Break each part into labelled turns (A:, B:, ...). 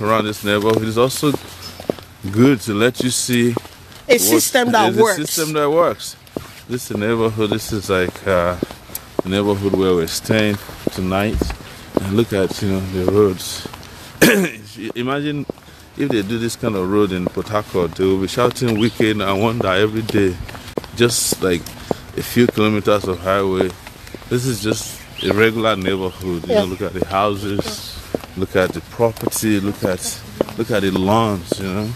A: around this neighborhood. It's also good to let you see
B: a system that works.
A: A system that works. This is a neighborhood. This is like the neighborhood where we're staying tonight. And look at the roads. Imagine if they do this kind of road in Port Harcourt, they will be shouting "Wicked and Wonder" every day. Just like a few kilometers of highway. This is just a regular neighborhood. Look at the houses, look at the property, look at the lawns. Did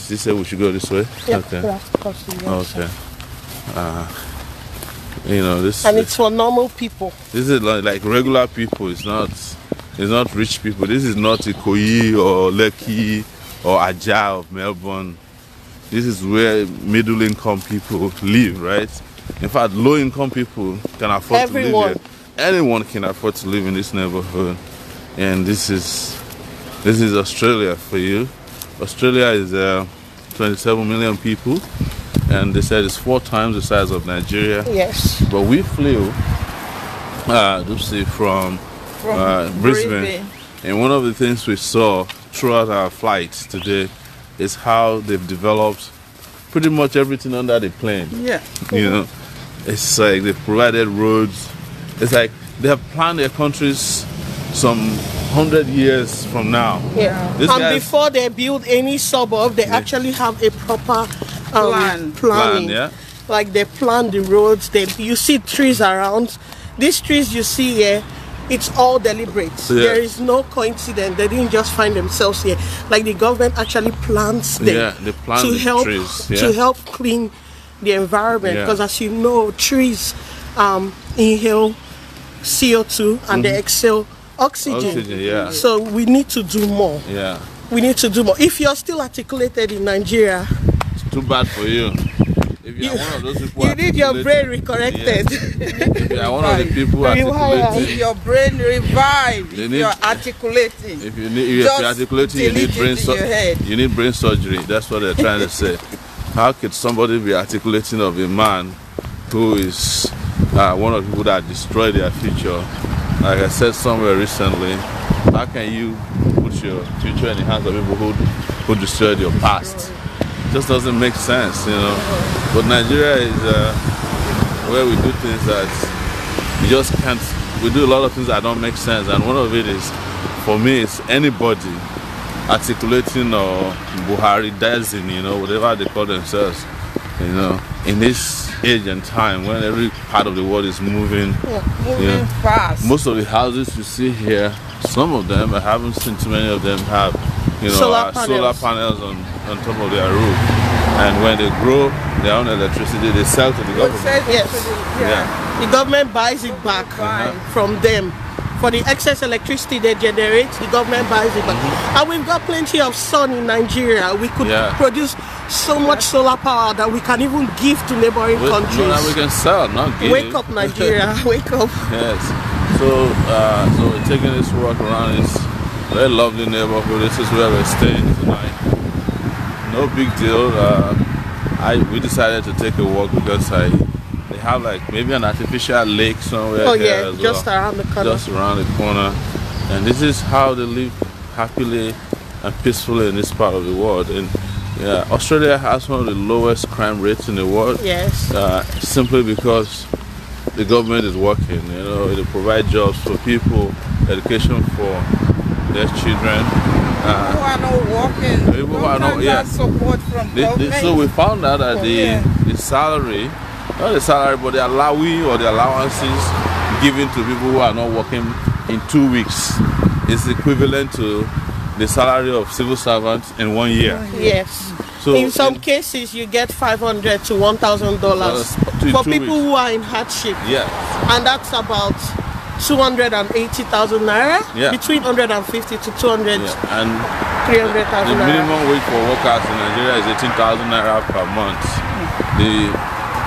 A: you say we should go this way?
B: Yeah.
A: Okay.
B: Okay.
A: This.
B: And it's for normal people.
A: This is like regular people. It's not rich people. This is not Ikoyi or Lekki or Ajah of Melbourne. This is where middle-income people live, right? In fact, low-income people can afford to live here. Anyone can afford to live in this neighborhood. And this is Australia for you. Australia is 27 million people, and they said it's 4 times the size of Nigeria.
B: Yes.
A: But we flew from Brisbane, and one of the things we saw throughout our flights today is how they've developed pretty much everything under the plane.
B: Yeah.
A: It's like they've provided roads. It's like they have planned their countries some 100 years from now.
B: Yeah. And before they build any suburb, they actually have a proper planning.
A: Yeah.
B: Like they plan the roads. You see trees around. These trees you see here, it's all deliberate. Yeah. There is no coincidence. They didn't just find themselves here. Like the government actually plants them.
A: Yeah, they plant the trees. Yeah.
B: To help clean the environment. Because as you know, trees inhale CO2 and they exhale oxygen.
A: Yeah.
B: So we need to do more.
A: Yeah.
B: We need to do more. If you're still articulated in Nigeria,
A: it's too bad for you. If you are one of those people,
B: you need your brain recorrected.
A: If you are one of the people articulating,
C: your brain revived. If you're articulating.
A: If you're articulating, you need brain surgery. That's what they're trying to say. How could somebody be articulating of a man who is one of the people that destroy their future? Like I said somewhere recently, how can you put your future in the hands of people who destroyed your past? It just doesn't make sense, But Nigeria is where we do things that we just can't. We do a lot of things that don't make sense, and one of it is, for me, it's anybody articulating or Buhari-dizing, whatever they call themselves, in this age and time when every part of the world is moving
C: fast.
A: Most of the houses you see here, some of them, I haven't seen too many of them have, solar panels on top of their roof. And when they grow their own electricity, they sell to the government.
B: Yes. The government buys it back from them. For the excess electricity they generate, the government buys it back. And we've got plenty of sun in Nigeria. We could produce so much solar power that we can even give to neighboring countries.
A: No, we can sell, not give.
B: Wake up, Nigeria. Wake up.
A: Yes. So we're taking this walk around this very lovely neighborhood. This is where we're staying tonight. No big deal. We decided to take a walk because they have like maybe an artificial lake somewhere.
B: Just around the corner.
A: Just around the corner. And this is how they live happily and peacefully in this part of the world. And Australia has one of the lowest crime rates in the world.
B: Yes.
A: Simply because the government is working. They provide jobs for people, education for their children.
C: People are not working.
A: People are not
C: support from government.
A: So we found out that the salary, not the salary, but the allowances given to people who are not working in 2 weeks is equivalent to the salary of civil servants in 1 year.
B: Yes.
A: So
B: in some cases, you get $500 to $1,000 for people who are in hardship.
A: Yeah.
B: And that's about 280,000 naira, between 150 to 200,
A: and
B: 300,000 naira.
A: The minimum wage for workers in Nigeria is 18,000 naira per month.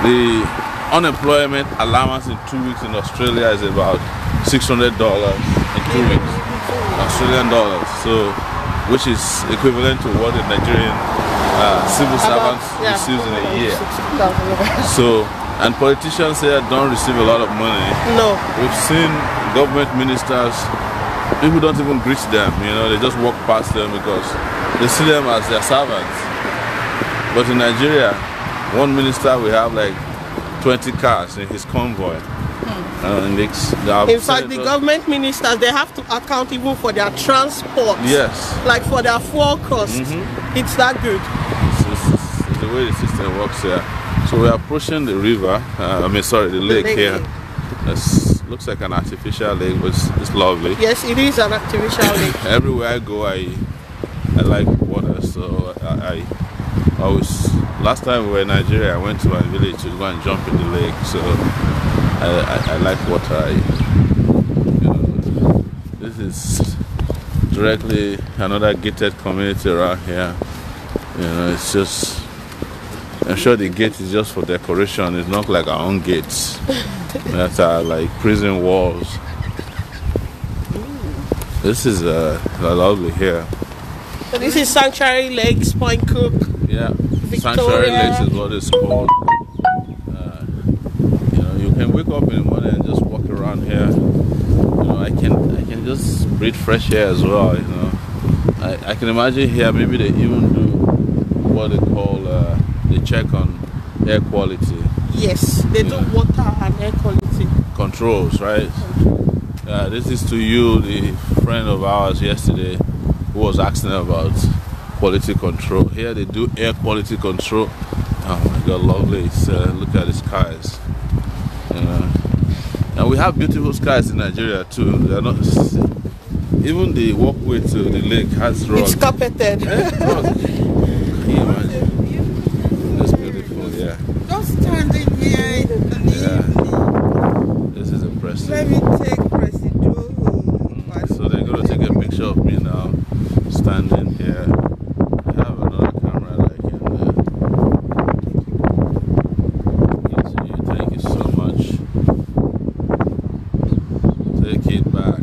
A: The unemployment allowance in 2 weeks in Australia is about $600 in 2 weeks, Australian dollars. So, which is equivalent to what a Nigerian civil servant receives in a year. So. And politicians here don't receive a lot of money.
B: No.
A: We've seen government ministers people don't even greet them, you know, they just walk past them because they see them as their servants. But in Nigeria, one minister will have like 20 cars in his convoy.
B: In fact, the government ministers, they have to account even for their transport.
A: Yes.
B: Like for their fuel cost. It's that good.
A: It's the way the system works here. So we're approaching the river, the lake here. It looks like an artificial lake, but it's lovely.
B: Yes, it is an artificial lake.
A: Everywhere I go, I like water, so I always, last time we were in Nigeria, I went to my village to go and jump in the lake, so I like water. This is directly another gated community around here. You know, it's just, I'm sure the gate is just for decoration. It's not like our own gates that are like prison walls. This is lovely here.
B: So this is Sanctuary Lakes, Point Cook.
A: Yeah,
B: Victoria.
A: Sanctuary Lakes is what it's called. You know, you can wake up in the morning and just walk around here. You know, I can just breathe fresh air as well. You know, I can imagine here maybe they even do what they call they check on air quality.
B: Yes, they do water and air quality
A: controls, right? This is to you, the friend of ours yesterday who was asking about quality control. Here they do air quality control. Oh my God, lovely! Look at the skies. And we have beautiful skies in Nigeria too. They are not. Even the walkway to the lake has rocks.
B: It's carpeted.
A: Can you imagine? That's beautiful, yeah.
C: Just standing here in the evening.
A: This is impressive.
C: Let me take Presidio.
A: So they're going to take a picture of me now, standing here. I have another camera that I can get to you. Thank you so much. Take it back.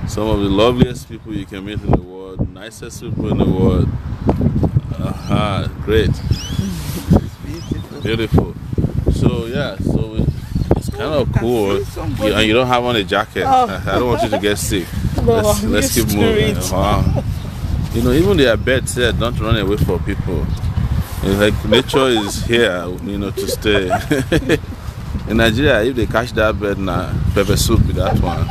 A: Some of the loveliest people you can meet in the world, nicest people in the world. Great. Beautiful. So yeah, so it's kind of cool. And you don't have on a jacket. I don't want you to get sick. Let's keep moving. You know, even their bed said don't run away from people. It's like nature is here, you know, to stay. In Nigeria, if they catch that bird, pepper soup with that one.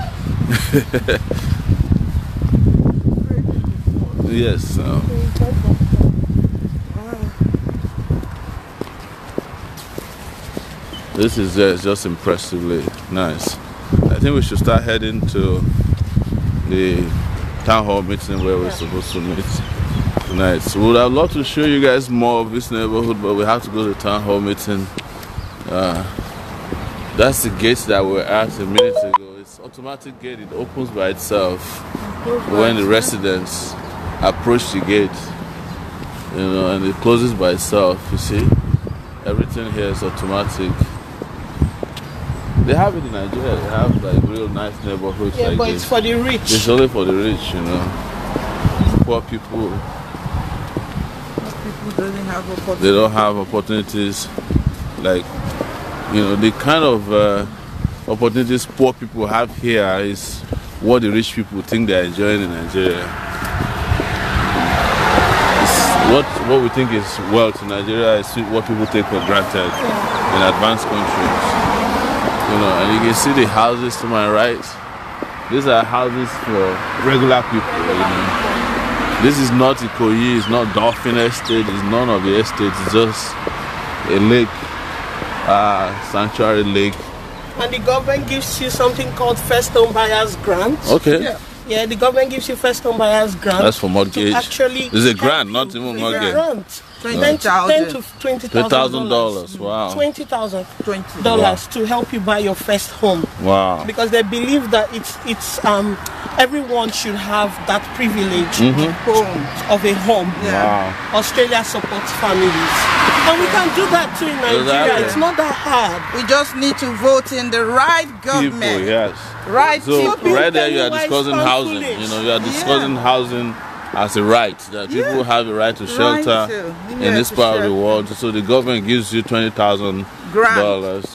A: Yes. This is just impressively nice. I think we should start heading to the town hall meeting where we're supposed to meet tonight. So we would have loved to show you guys more of this neighborhood, but we have to go to the town hall meeting. That's the gate that we're at a minute ago. It's automatic gate. It opens by itself when the residents approach the gate, you know, and it closes by itself. You see, everything here is automatic. They have it in Nigeria. They have like real nice neighborhoods.
B: Yeah,
A: like
B: but
A: this.
B: It's for the rich.
A: It's only for the rich, you know. Poor people.
C: Doesn't have opportunities.
A: They don't have opportunities. Like, you know, the kind of opportunities poor people have here is what the rich people think they're enjoying in Nigeria. What we think is wealth in Nigeria is what people take for granted in advanced countries. You know, and you can see the houses to my right. These are houses for regular people, you know. This is not Ikoyi, it's not Dolphin Estate, it's none of the estates, it's just a lake, sanctuary lake.
B: And the government gives you something called first home buyers grant.
A: Okay.
B: Yeah, the government gives you first home buyers grant.
A: That's for mortgage.
B: Actually,
A: it's a grant, not even mortgage.
B: Grant 10 to
A: $20,000. Wow.
B: $20,000 to help you buy your first home.
A: Wow.
B: Because they believe that it's everyone should have that privilege of a home.
A: Wow.
B: Australia supports families, and we can do that too in Nigeria. It's not that hard.
C: We just need to vote in the right government.
A: People, yes.
C: Right.
A: So
C: people.
A: right there, you are discussing housing. You know, you are discussing housing as a right, that people have a right to shelter in this part of the world. So the government gives you $20,000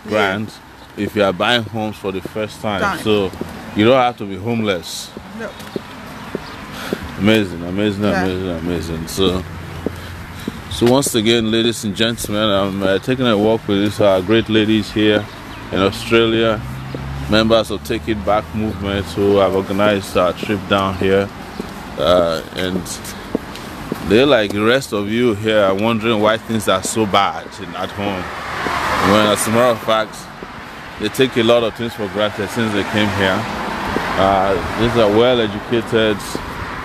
A: grant if you are buying homes for the first time. So you don't have to be homeless. No. Amazing. So once again, ladies and gentlemen, I'm taking a walk with these great ladies here in Australia, members of Take It Back movement, who have organized our trip down here. And they're like the rest of you here are wondering why things are so bad at home. When, as a matter of fact, they take a lot of things for granted since they came here. These are well-educated,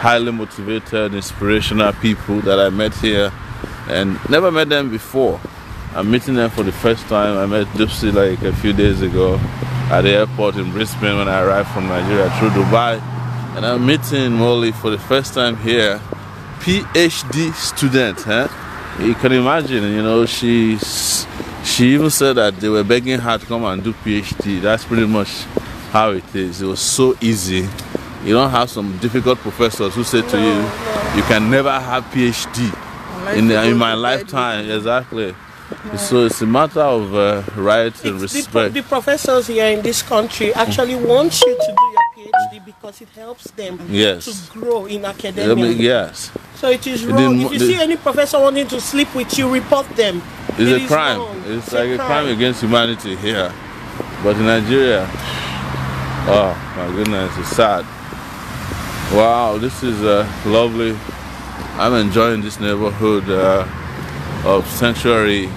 A: highly motivated, inspirational people that I met here, and never met them before. I'm meeting them for the first time. I met Dupsy like a few days ago at the airport in Brisbane when I arrived from Nigeria through Dubai. And I'm meeting Molly for the first time here, PhD student. You can imagine, you know, she even said that they were begging her to come and do PhD. That's pretty much how it is. It was so easy. You don't have some difficult professors who say to you, you can never have PhD in my lifetime. Exactly. So it's a matter of right and respect.
B: The professors here in this country actually want you to do your PhD because it helps them to grow in academia.
A: Yes.
B: So it is wrong. If you see any professor wanting to sleep with you, report them.
A: It's a crime. It's like a crime against humanity here. But in Nigeria, oh my goodness, it's sad. Wow, this is lovely. I'm enjoying this neighborhood of Sanctuary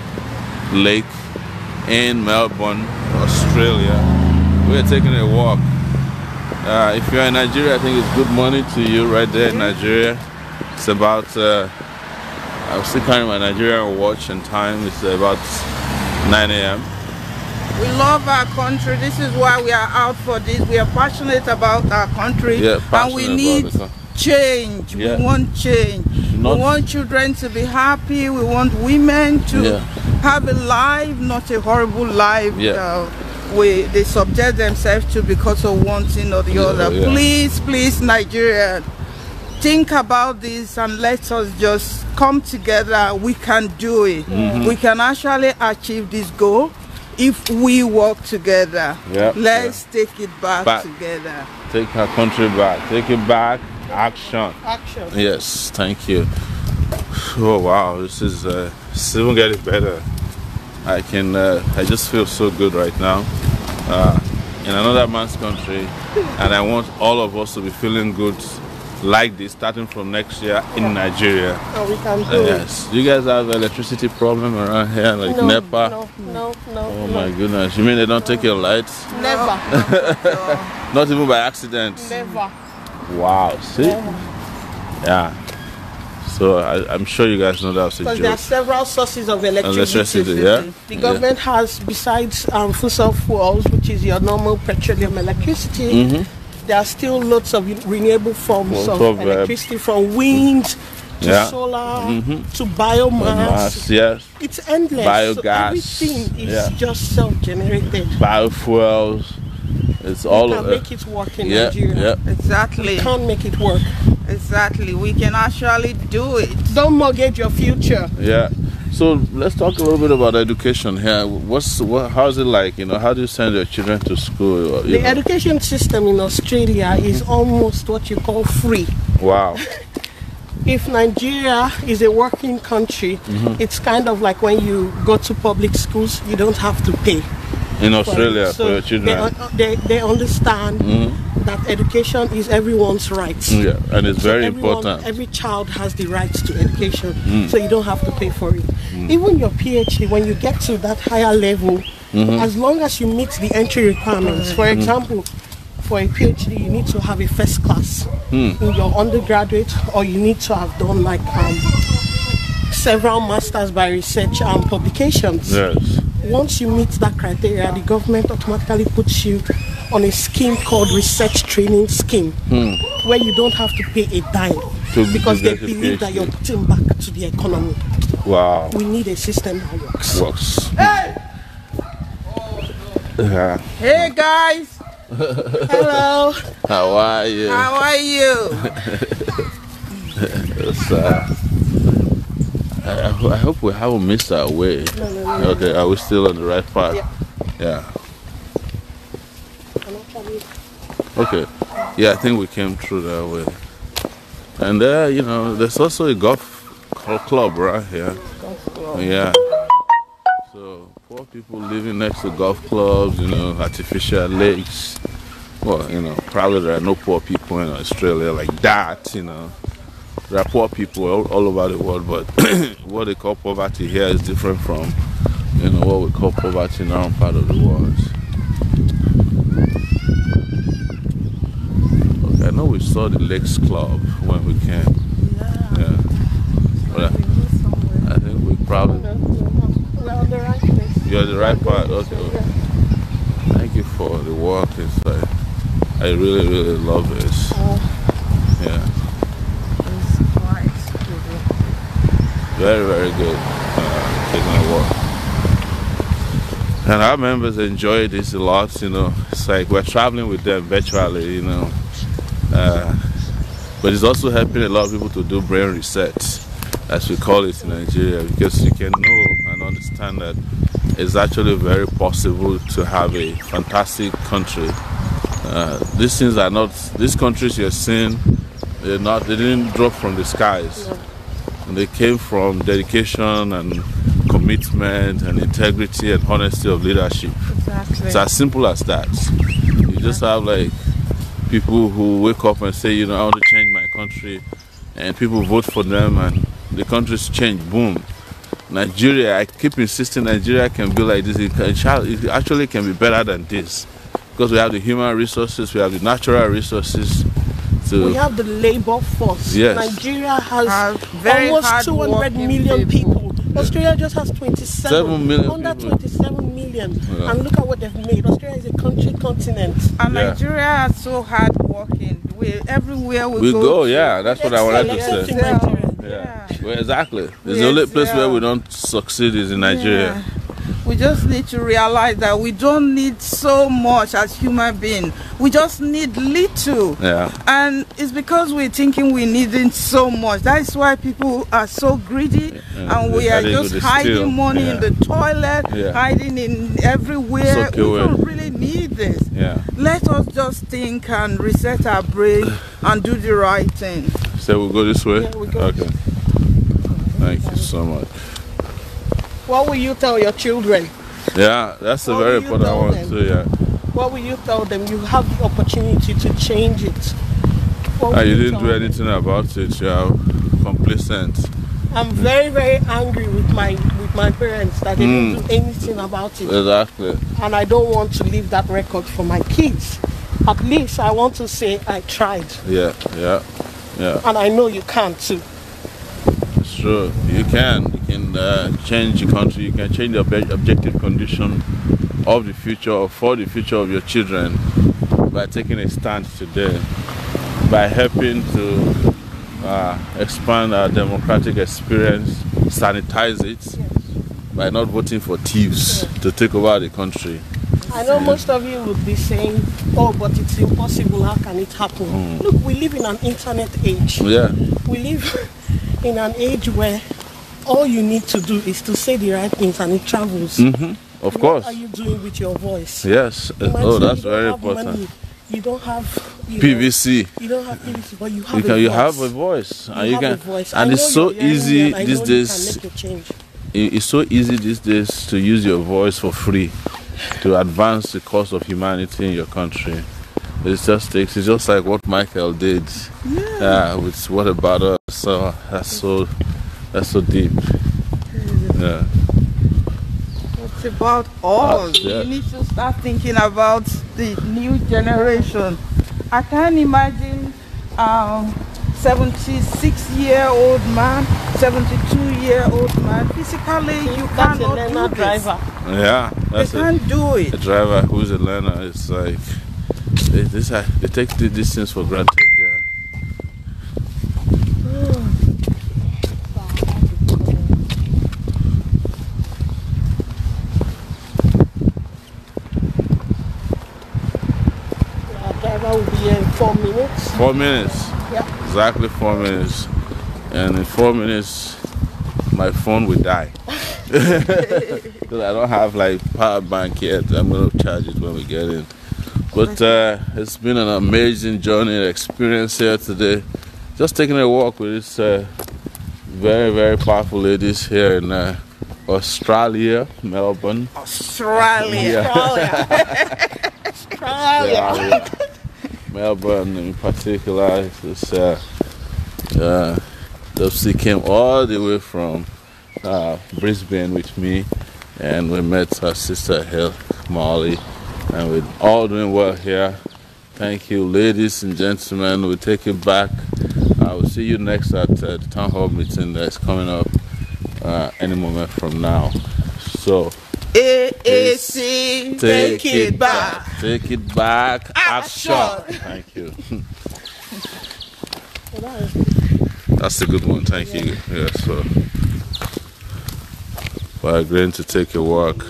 A: Lake in Melbourne, Australia. We're taking a walk. If you're in Nigeria, I think it's good morning to you right there in Nigeria. It's about, I'm still carrying my Nigerian watch and time. It's about 9 a.m.
C: We love our country. This is why we are out for this. We are passionate about our country, and we need change. We want change. We want children to be happy. We want women to have a life, not a horrible life. They subject themselves to because of one thing or the other. Please, Nigeria, think about this and let us just come together. We can do it. We can actually achieve this goal if we work together. Let's take it back together.
A: Take our country back. Take it back. Action. Yes, thank you. Oh wow, this is even getting better. I just feel so good right now in another man's country, and I want all of us to be feeling good like this starting from next year in Nigeria.
B: Oh, we can do
A: yes. Do you guys have electricity problem around here, like NEPA?
B: No.
A: Oh my goodness, you mean they don't take your lights?
B: Never.
A: Not even by accident?
B: Never.
A: Wow, see? Yeah. So I'm sure you guys know that's a joke.
B: Because there are several sources of electricity. The government has, besides fossil fuels, which is your normal petroleum electricity, there are still lots of renewable forms of electricity, from wind to solar to biomass.
A: Yes.
B: It's endless.
A: Biogas.
B: So everything is just self-generated.
A: Biofuels. It's all
B: of it. We can make it work in Nigeria.
C: Exactly.
B: We can't make it work.
C: Exactly. We can actually do it.
B: Don't mortgage your future.
A: Yeah. So let's talk a little bit about education here. How's it like? You know, how do you send your children to school?
B: The education system in Australia is almost what you call free.
A: Wow.
B: If Nigeria is a working country, it's kind of like when you go to public schools, you don't have to pay.
A: In Australia, for your children.
B: They understand that education is everyone's right.
A: Yeah, and it's very important.
B: Every child has the right to education, so you don't have to pay for it. Even your PhD, when you get to that higher level, as long as you meet the entry requirements, for example, for a PhD, you need to have a first class in your undergraduate, or you need to have done like several masters by research and publications.
A: Yes.
B: Once you meet that criteria, the government automatically puts you on a scheme called research training scheme, where you don't have to pay a dime because they believe that you're putting back to the economy.
A: Wow.
B: We need a system that works.
C: Hey!
A: Yeah.
C: Hey guys!
B: Hello.
A: How are you?
C: How are you?
A: I hope we haven't missed our way.
B: No.
A: Okay, are we still on the right path? Yeah. Okay. Yeah, I think we came through that way. And there, you know, there's also a golf club right here.
C: Golf club.
A: Yeah. So poor people living next to golf clubs, you know, artificial lakes. Well, you know, probably there are no poor people in Australia like that, you know. There are poor people all over the world, but what they call poverty here is different from, you know, what we call poverty in our own part of the world. Okay, I know we saw the Lakes Club when we came. Yeah. But I think we probably...
B: We're on the right place.
A: You're the right part, okay. Thank you for the work. It's like, I really, really love this. Yeah. Very, very good. Taking a walk. And our members enjoy this a lot, you know. It's like we're traveling with them virtually, you know. But it's also helping a lot of people to do brain reset, as we call it in Nigeria, because you can know and understand that it's actually very possible to have a fantastic country. These things are not, these countries you're seeing, they didn't drop from the skies.
B: No.
A: And they came from dedication and commitment and integrity and honesty of leadership.
C: Exactly.
A: It's as simple as that. You just have like people who wake up and say, you know, I want to change my country, and people vote for them and the country's changed. Boom. Nigeria, I keep insisting Nigeria can be like this. It actually can be better than this, because we have the human resources, we have the natural resources.
B: We have the labor force.
A: Yes.
B: Nigeria has almost 200 million people. Australia just has 27
A: million
B: under
A: people.
B: 27 million. Yeah. And look at what they've made. Australia is a continent.
C: And Nigeria is so hard working. Everywhere we
A: go. Yeah, that's what I wanted to say.
C: Yeah.
A: Well, exactly. The only place where we don't succeed is in Nigeria.
C: Yeah. We just need to realize that we don't need so much as human beings. We just need little.
A: Yeah.
C: And it's because we're thinking we need so much. That's why people are so greedy, and we are just hiding money in the toilet, hiding in everywhere. We don't really need this.
A: Yeah.
C: Let us just think and reset our brain and do the right thing.
A: So we'll go this way?
B: Yeah, we go.
A: Okay. Thank you so much.
B: What will you tell your children?
A: Yeah, that's a very important one too, yeah.
B: What will you tell them? You have the opportunity to change it.
A: You didn't do anything about it, you're complacent.
B: I'm very, very angry with my parents that they didn't do anything about it.
A: Exactly.
B: And I don't want to leave that record for my kids. At least I want to say I tried.
A: Yeah.
B: And I know you can too.
A: It's true. You can change the country. You can change the objective condition of the future or for the future of your children by taking a stand today, by helping to expand our democratic experience, sanitize it, by not voting for thieves to take over the country.
B: I know most of you would be saying, oh, but it's impossible, how can it happen? Look, we live in an internet age.
A: Yeah.
B: We live in an age where all you need to do is to say the right things and it travels.
A: Of course.
B: What are you doing with your voice?
A: Yes.
B: Imagine
A: that's very important.
B: Money. You don't have
A: PVC.
B: You don't have PVC, but you have a voice.
A: You have a voice. And it's so easy these days. It's so easy these days to use your voice for free to advance the cause of humanity in your country. It's just like what Michael did with What About Us. So that's so deep. Yeah.
C: It's about us. You need to start thinking about the new generation. I can't imagine 76-year-old man, 72-year-old man. Physically, you cannot do this.
B: Driver.
A: Yeah, that's
C: they can't do it.
A: A driver who's a learner, it's like they take these things for granted. Yeah.
B: Will be here in 4 minutes.
A: 4 minutes?
B: Yeah.
A: Exactly 4 minutes. And in 4 minutes, my phone will die. Because I don't have like power bank yet. I'm going to charge it when we get in. But it's been an amazing journey, experience here today. Just taking a walk with these very, very powerful ladies here in Australia, Melbourne.
C: Australia.
A: Australia. Melbourne in particular, they came all the way from Brisbane with me, and we met our sister here, Molly, and we're all doing well here. Thank you, ladies and gentlemen. We'll take it back. I will see you next at the town hall meeting that's coming up any moment from now. So,
C: AAC, take it back.
A: Take it back. Action. Thank you. That's a good one. Thank you. Yeah, so we're going to take a walk